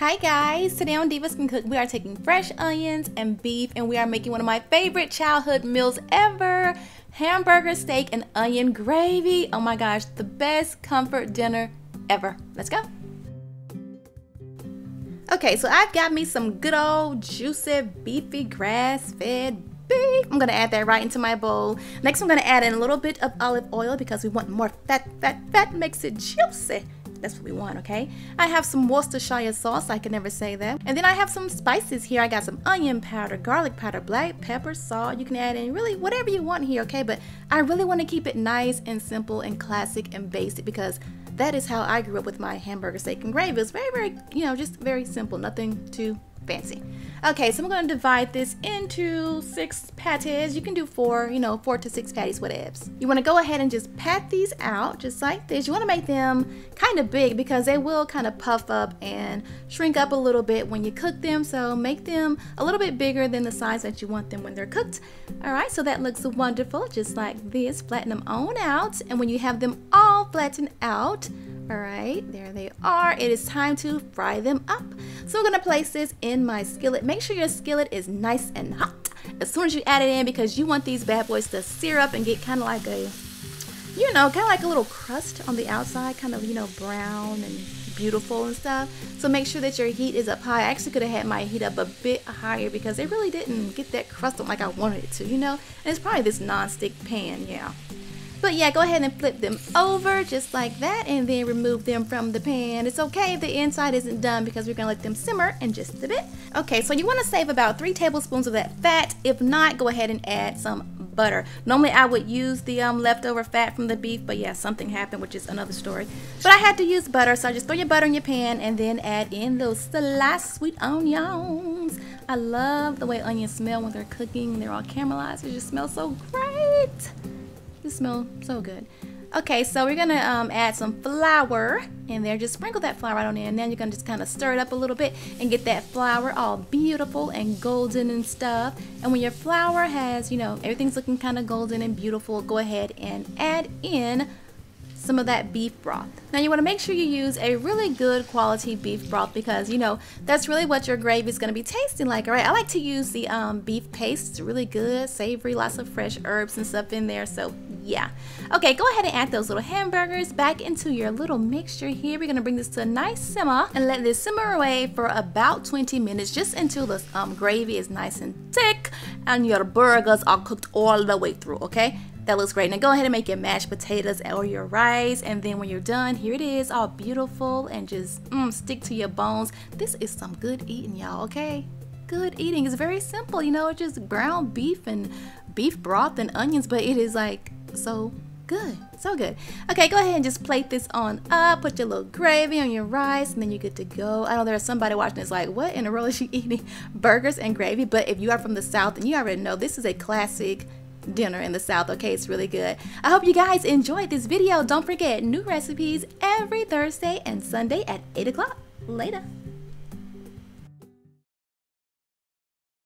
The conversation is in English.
Hi guys, today on Divas Can Cook we are taking fresh onions and beef and we are making one of my favorite childhood meals ever, hamburger steak and onion gravy. Oh my gosh, the best comfort dinner ever. Let's go. Okay, so I've got me some good old juicy beefy grass-fed beef. I'm gonna add that right into my bowl. Next I'm gonna add in a little bit of olive oil because we want more fat, makes it juicy. That's what we want, okay? I have some Worcestershire sauce, I can never say that. And then I have some spices here. I got some onion powder, garlic powder, black pepper, salt. You can add in really whatever you want here, okay? But I really want to keep it nice and simple and classic and basic because that is how I grew up with my hamburger steak and gravy. It's very, just very simple, nothing too fancy. Okay, so I'm going to divide this into 6 patties. You can do 4 to 6 patties, whatevs. You want to go ahead and just pat these out just like this. You want to make them kind of big because they will kind of puff up and shrink up a little bit when you cook them. So make them a little bit bigger than the size that you want them when they're cooked. All right, so that looks wonderful, just like this. Flatten them on out, and when you have them all flattened out, all right, there they are. It is time to fry them up. So I'm gonna place this in my skillet. Make sure your skillet is nice and hot as soon as you add it in because you want these bad boys to sear up and get kind of like a, kind of like a little crust on the outside, kind of, brown and beautiful and stuff. So make sure that your heat is up high. I actually could have had my heat up a bit higher because they really didn't get that crust on like I wanted it to, And it's probably this non-stick pan, yeah. But yeah, go ahead and flip them over just like that and then remove them from the pan. It's okay if the inside isn't done because we're gonna let them simmer in just a bit. Okay, so you wanna save about 3 tablespoons of that fat. If not, go ahead and add some butter. Normally I would use the leftover fat from the beef, but yeah, something happened, which is another story. But I had to use butter, so I just throw your butter in your pan and then add in those sliced sweet onions. I love the way onions smell when they're cooking. They're all caramelized. It just smells so great. They smell so good. Okay, so we're gonna add some flour in there. Just sprinkle that flour right on in, and then you're gonna just kind of stir it up a little bit and get that flour all beautiful and golden and stuff. And when your flour has, everything's looking kind of golden and beautiful, go ahead and add in some of that beef broth. Now you want to make sure you use a really good quality beef broth because that's really what your gravy is going to be tasting like. All right, I like to use the beef paste. It's really good, savory, lots of fresh herbs and stuff in there, so yeah. Okay, go ahead and add those little hamburgers back into your little mixture here. We're going to bring this to a nice simmer and let this simmer away for about 20 minutes just until the gravy is nice and thick and your burgers are cooked all the way through, okay? That looks great. Now go ahead and make your mashed potatoes or your rice, and then when you're done, here it is, all beautiful and just stick to your bones. This is some good eating, y'all, okay? Good eating. It's very simple, it's just ground beef and beef broth and onions, but it is like so good, so good. Okay, go ahead and just plate this on up, put your little gravy on your rice, and then you're good to go. I know there's somebody watching this like, what in the world is she eating? Burgers and gravy, but if you are from the South, then you already know this is a classic dinner in the South, okay? It's really good. I hope you guys enjoyed this video. Don't forget, new recipes every Thursday and Sunday at 8 o'clock. Later.